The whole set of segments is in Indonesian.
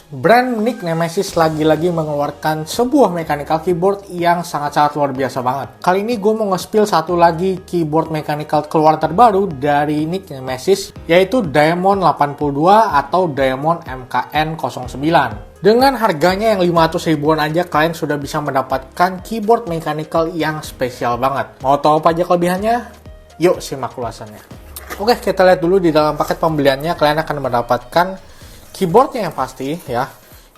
Brand Nick Nemesis lagi-lagi mengeluarkan sebuah mechanical keyboard yang sangat-sangat luar biasa banget. Kali ini gue mau nge-spill satu lagi keyboard mechanical keluar terbaru dari Nick Nemesis, yaitu Diamond 82 atau Diamond MKN09. Dengan harganya yang 500 ribuan aja, kalian sudah bisa mendapatkan keyboard mechanical yang spesial banget. Mau tahu apa aja kelebihannya? Yuk simak ulasannya. Oke, kita lihat dulu di dalam paket pembeliannya. Kalian akan mendapatkan keyboardnya yang pasti ya.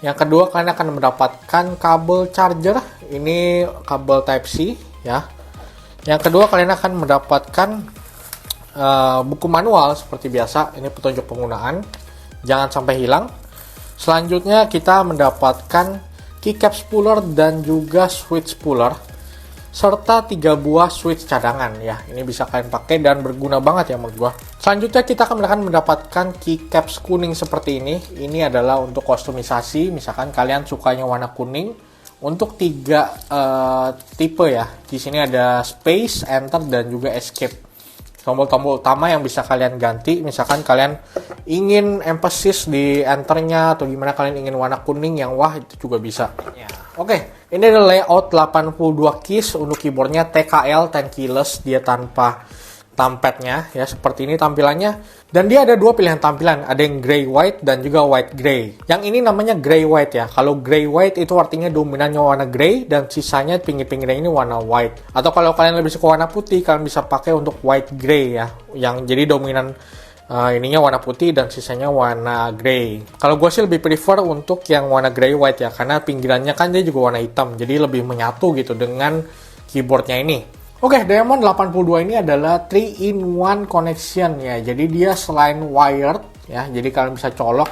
Yang kedua, kalian akan mendapatkan kabel charger. Ini kabel Type-C ya. Yang kedua, kalian akan mendapatkan buku manual seperti biasa. Ini petunjuk penggunaan. Jangan sampai hilang. Selanjutnya kita mendapatkan keycap spooler dan juga switch spooler, serta 3 buah switch cadangan ya. Ini bisa kalian pakai dan berguna banget ya menurut gua. Selanjutnya kita akan mendapatkan keycaps kuning seperti ini. Ini adalah untuk kostumisasi. Misalkan kalian sukanya warna kuning, untuk 3 tipe ya. Di sini ada space, enter, dan juga escape. Tombol-tombol utama yang bisa kalian ganti. Misalkan kalian ingin emphasis di enternya atau gimana, kalian ingin warna kuning yang wah, itu juga bisa ya. Oke, ini adalah layout 82 keys untuk keyboardnya TKL 10 keyless, dia tanpa thumbpadnya ya, seperti ini tampilannya. Dan dia ada 2 pilihan tampilan, ada yang grey white dan juga white grey. Yang ini namanya grey white ya. Kalau grey white itu artinya dominannya warna grey dan sisanya pinggir-pinggirnya ini warna white. Atau kalau kalian lebih suka warna putih, kalian bisa pakai untuk white grey ya, yang jadi dominan ininya warna putih dan sisanya warna grey. Kalau gue sih lebih prefer untuk yang warna grey white ya, karena pinggirannya kan dia juga warna hitam, jadi lebih menyatu gitu dengan keyboardnya ini. Oke, Diamond 82 ini adalah 3-in-1 connection ya. Jadi dia selain wired ya, jadi kalian bisa colok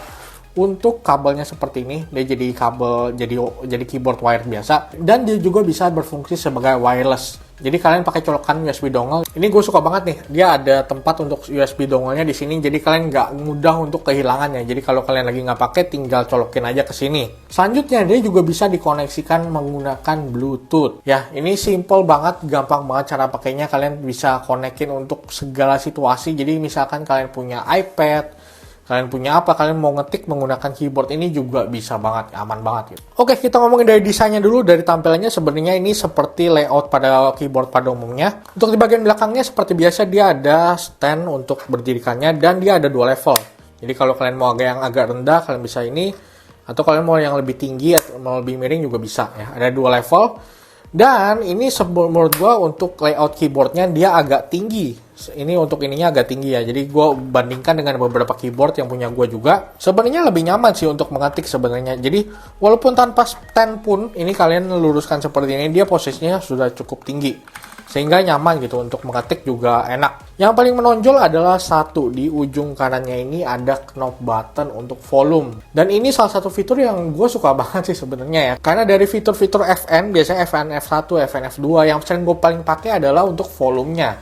untuk kabelnya seperti ini. Dia jadi kabel, jadi keyboard wired biasa, dan dia juga bisa berfungsi sebagai wireless. Jadi kalian pakai colokan USB dongle. Ini gue suka banget nih. Dia ada tempat untuk USB dongle-nya di sini. Jadi kalian nggak mudah untuk kehilangannya. Jadi kalau kalian lagi nggak pakai, tinggal colokin aja ke sini. Selanjutnya dia juga bisa dikoneksikan menggunakan Bluetooth. Ya, ini simple banget, gampang banget cara pakainya. Kalian bisa konekin untuk segala situasi. Jadi misalkan kalian punya iPad, kalian punya apa, kalian mau ngetik menggunakan keyboard ini juga bisa banget, aman banget gitu. Oke, kita ngomongin dari desainnya dulu. Dari tampilannya sebenarnya ini seperti layout pada keyboard pada umumnya. Untuk di bagian belakangnya seperti biasa dia ada stand untuk berdirikannya, dan dia ada 2 level. Jadi kalau kalian mau yang agak rendah, kalian bisa ini, atau kalian mau yang lebih tinggi atau mau lebih miring juga bisa ya. Ada 2 level. Dan ini menurut gua untuk layout keyboardnya dia agak tinggi. Ini untuk ininya agak tinggi ya. Jadi gua bandingkan dengan beberapa keyboard yang punya gua juga, sebenarnya lebih nyaman sih untuk mengetik sebenarnya. Jadi walaupun tanpa stand pun, ini kalian luruskan seperti ini, dia posisinya sudah cukup tinggi, sehingga nyaman gitu untuk mengetik juga enak. Yang paling menonjol adalah satu, di ujung kanannya ini ada knob button untuk volume. Dan ini salah satu fitur yang gue suka banget sih sebenarnya ya. Karena dari fitur-fitur FN, biasanya FN F1, FN F2, yang sering gue paling pakai adalah untuk volumenya.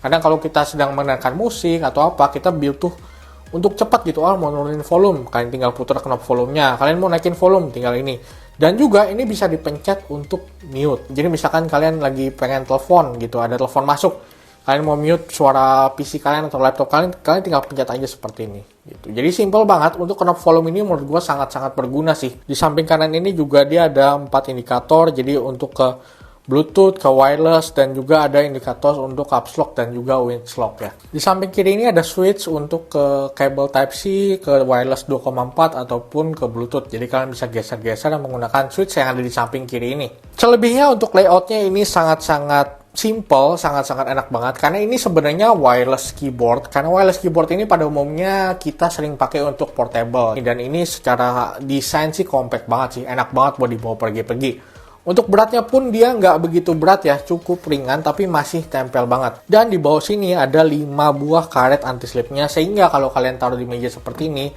Kadang kalau kita sedang mendengarkan musik atau apa, kita butuh untuk cepat gitu, mau nurunin volume, kalian tinggal putar knob volumenya. Kalian mau naikin volume, tinggal ini. Dan juga ini bisa dipencet untuk mute. Jadi misalkan kalian lagi pengen telepon gitu, ada telepon masuk, kalian mau mute suara PC kalian atau laptop kalian tinggal pencet aja seperti ini gitu. Jadi simple banget. Untuk knob volume ini menurut gue sangat-sangat berguna sih. Di samping kanan ini juga dia ada 4 indikator, jadi untuk ke Bluetooth, ke wireless, dan juga ada indikator untuk caps lock dan juga winch lock ya. Di samping kiri ini ada switch untuk ke kabel Type-C, ke wireless 2,4 ataupun ke Bluetooth. Jadi kalian bisa geser-geser dan menggunakan switch yang ada di samping kiri ini. Selebihnya untuk layoutnya ini sangat-sangat simple, sangat-sangat enak banget, karena ini sebenarnya wireless keyboard. Karena wireless keyboard ini pada umumnya kita sering pakai untuk portable, dan ini secara desain sih compact banget sih, enak banget buat dibawa pergi-pergi. Untuk beratnya pun dia nggak begitu berat ya, cukup ringan tapi masih tempel banget. Dan di bawah sini ada 5 buah karet anti slipnya, sehingga kalau kalian taruh di meja seperti ini,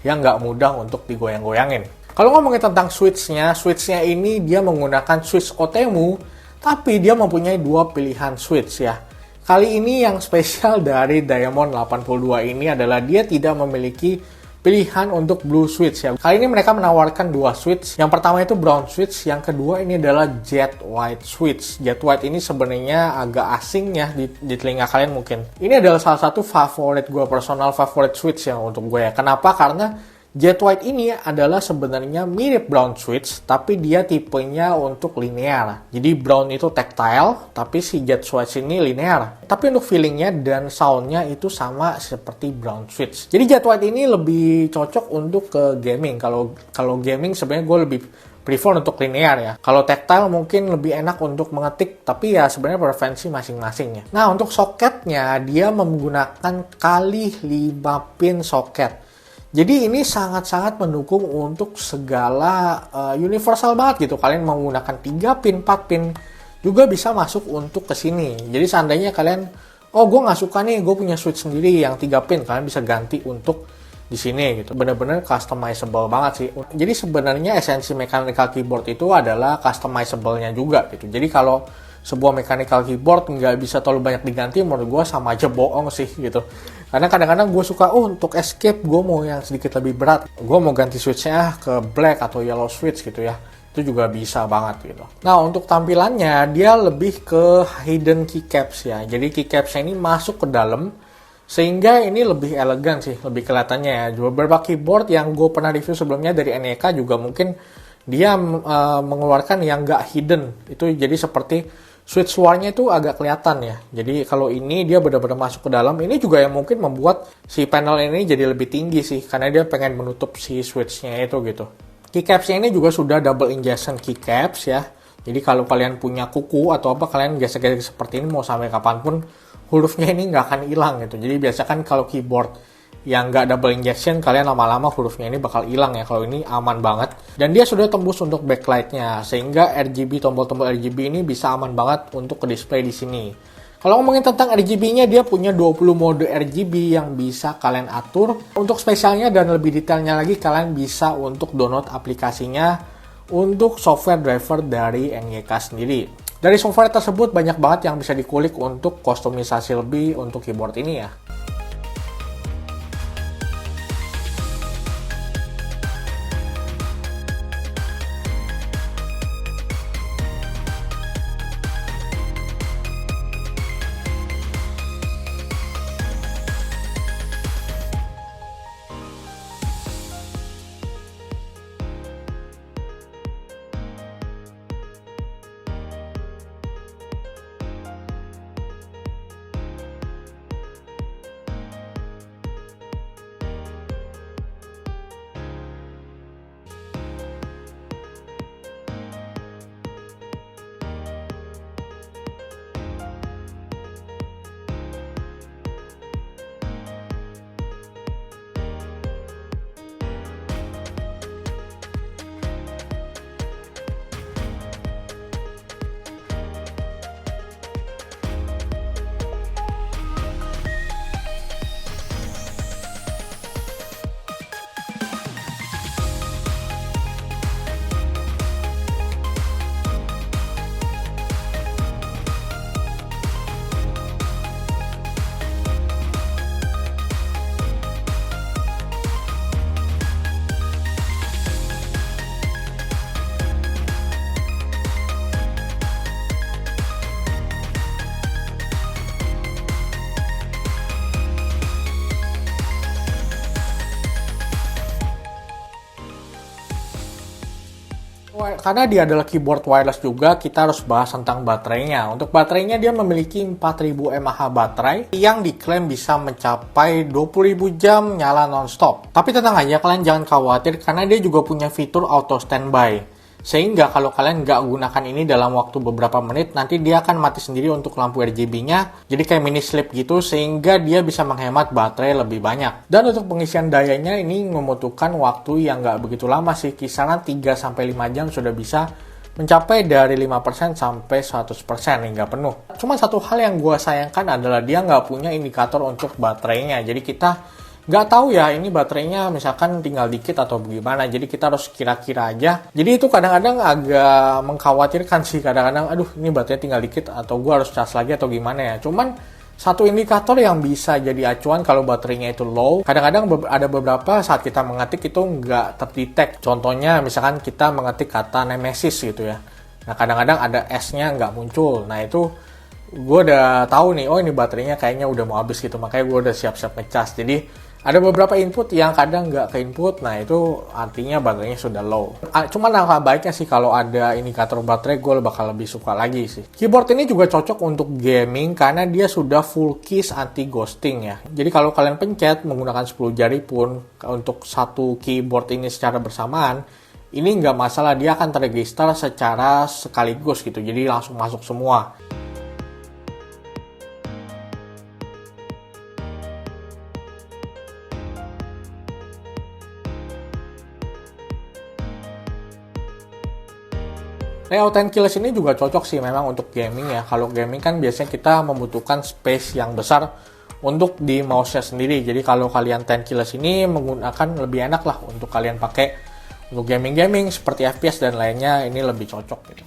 ya nggak mudah untuk digoyang-goyangin. Kalau ngomongin tentang switchnya ini dia menggunakan switch OTEMU, tapi dia mempunyai 2 pilihan switch ya. Kali ini yang spesial dari Diamond 82 ini adalah dia tidak memiliki pilihan untuk blue switch ya. Kali ini mereka menawarkan 2 switch. Yang pertama itu brown switch, yang kedua ini adalah jet white switch. Jet white ini sebenarnya agak asing ya di telinga kalian mungkin. Ini adalah salah satu favorit gue, personal favorite switch ya untuk gue ya. Kenapa? Karena Jet White ini adalah sebenarnya mirip brown switch, tapi dia tipenya untuk linear. Jadi brown itu tactile, tapi si Jet White ini linear. Tapi untuk feelingnya dan soundnya itu sama seperti brown switch. Jadi Jet White ini lebih cocok untuk ke gaming. Kalau gaming sebenarnya gue lebih prefer untuk linear ya. Kalau tactile mungkin lebih enak untuk mengetik, tapi ya sebenarnya preferensi masing-masing ya. Nah, untuk soketnya dia menggunakan kali 5 pin soket. Jadi ini sangat-sangat mendukung untuk segala universal banget gitu. Kalian mau menggunakan 3 pin, 4 pin juga bisa masuk untuk ke sini. Jadi seandainya kalian, oh gue nggak suka nih, gue punya switch sendiri yang 3 pin, kalian bisa ganti untuk di sini gitu. Bener-bener customizable banget sih. Jadi sebenarnya esensi mechanical keyboard itu adalah customizable-nya juga gitu. Jadi kalau sebuah mechanical keyboard nggak bisa terlalu banyak diganti, menurut gue sama aja bohong sih gitu. Karena kadang-kadang gue suka, untuk escape gue mau yang sedikit lebih berat. Gue mau ganti switch-nya ke black atau yellow switch gitu ya. Itu juga bisa banget gitu. Nah, untuk tampilannya dia lebih ke hidden keycaps ya. Jadi keycaps-nya ini masuk ke dalam, sehingga ini lebih elegan sih, lebih kelihatannya ya. Beberapa keyboard yang gue pernah review sebelumnya dari NEK juga mungkin dia mengeluarkan yang nggak hidden. Itu jadi seperti switch luarnya itu agak kelihatan ya. Jadi kalau ini dia benar-benar masuk ke dalam. Ini juga yang mungkin membuat si panel ini jadi lebih tinggi sih. Karena dia pengen menutup si switchnya itu gitu. Keycapsnya ini juga sudah double injection keycaps ya. Jadi kalau kalian punya kuku atau apa, kalian gesek-gesek seperti ini mau sampai kapanpun, hurufnya ini nggak akan hilang gitu. Jadi biasa kan kalau keyboard yang nggak double injection, kalian lama-lama hurufnya ini bakal hilang ya. Kalau ini aman banget. Dan dia sudah tembus untuk backlight-nya, sehingga RGB, tombol-tombol RGB ini bisa aman banget untuk ke display di sini. Kalau ngomongin tentang RGB-nya, dia punya 20 mode RGB yang bisa kalian atur. Untuk spesialnya dan lebih detailnya lagi, kalian bisa untuk download aplikasinya untuk software driver dari NYK sendiri. Dari software tersebut banyak banget yang bisa dikulik untuk kustomisasi lebih untuk keyboard ini ya. Karena dia adalah keyboard wireless juga, kita harus bahas tentang baterainya. Untuk baterainya dia memiliki 4000 mAh baterai yang diklaim bisa mencapai 20.000 jam nyala non-stop. Tapi tenang aja, kalian jangan khawatir karena dia juga punya fitur auto standby. Sehingga kalau kalian nggak gunakan ini dalam waktu beberapa menit, nanti dia akan mati sendiri untuk lampu RGB-nya. Jadi kayak mini sleep gitu, sehingga dia bisa menghemat baterai lebih banyak. Dan untuk pengisian dayanya ini membutuhkan waktu yang nggak begitu lama sih. Kisaran 3-5 jam sudah bisa mencapai dari 5% sampai 100% hingga penuh. Cuma satu hal yang gue sayangkan adalah dia nggak punya indikator untuk baterainya. Jadi kita nggak tahu ya ini baterainya misalkan tinggal dikit atau bagaimana, jadi kita harus kira-kira aja. Jadi itu kadang-kadang agak mengkhawatirkan sih, kadang-kadang aduh ini baterainya tinggal dikit atau gue harus cas lagi atau gimana ya. Cuman satu indikator yang bisa jadi acuan kalau baterainya itu low, kadang-kadang ada beberapa saat kita mengetik itu nggak terdetek. Contohnya misalkan kita mengetik kata Nemesis gitu ya, nah kadang-kadang ada S-nya nggak muncul. Nah itu gue udah tahu nih, oh ini baterainya kayaknya udah mau habis gitu, makanya gue udah siap-siap ngecas. Jadi Ada beberapa input yang kadang nggak ke input, nah itu artinya baterainya sudah low. Cuman angka baiknya sih kalau ada indikator baterai, gue bakal lebih suka lagi sih. Keyboard ini juga cocok untuk gaming karena dia sudah full keys anti ghosting ya. Jadi kalau kalian pencet menggunakan 10 jari pun untuk satu keyboard ini secara bersamaan, ini nggak masalah, dia akan terregister secara sekaligus gitu, jadi langsung masuk semua. Layout and keyless ini juga cocok sih memang untuk gaming ya. Kalau gaming kan biasanya kita membutuhkan space yang besar untuk di mouse-nya sendiri. Jadi kalau kalian 10 keyless ini menggunakan lebih enak lah untuk kalian pakai untuk gaming-gaming seperti FPS dan lainnya, ini lebih cocok gitu.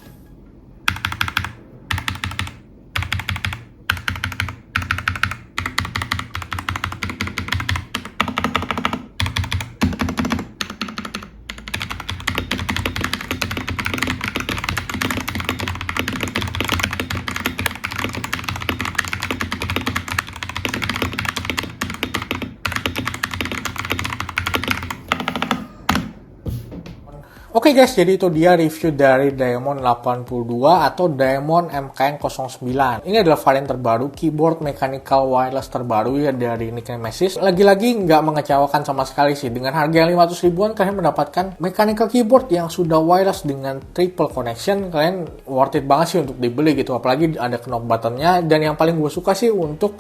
Oke guys, jadi itu dia review dari Diamond 82 atau Diamond MKN09. Ini adalah varian terbaru, keyboard mechanical wireless terbaru ya dari Nick Nemesis. Lagi-lagi nggak mengecewakan sama sekali sih. Dengan harga yang 500 ribuan, kalian mendapatkan mechanical keyboard yang sudah wireless dengan triple connection. Kalian worth it banget sih untuk dibeli gitu. Apalagi ada knob buttonnya. Dan yang paling gue suka sih untuk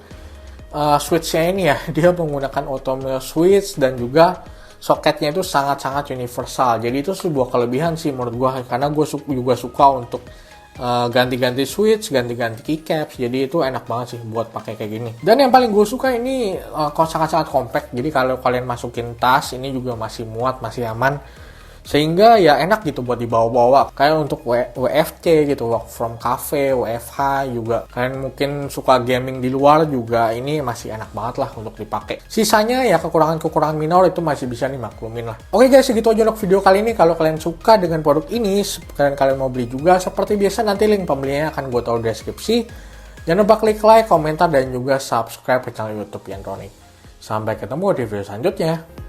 switch-nya ini ya. Dia menggunakan automate switch dan juga soketnya itu sangat-sangat universal. Jadi itu sebuah kelebihan sih menurut gue, karena gue juga suka untuk ganti-ganti switch, ganti-ganti keycaps. Jadi itu enak banget sih buat pakai kayak gini. Dan yang paling gue suka ini sangat-sangat compact. Jadi kalau kalian masukin tas, ini juga masih muat, masih aman. Sehingga ya enak gitu buat dibawa-bawa. Kayak untuk WFC gitu, work from cafe, WFH juga. Kalian mungkin suka gaming di luar juga, ini masih enak banget lah untuk dipakai. Sisanya ya kekurangan-kekurangan minor itu masih bisa dimaklumin lah. Oke guys, segitu aja untuk video kali ini. Kalau kalian suka dengan produk ini, kalian mau beli juga, seperti biasa nanti link pembeliannya akan gue taruh di deskripsi. Jangan lupa klik like, komentar, dan juga subscribe ke channel YouTube Yantronic. Sampai ketemu di video selanjutnya.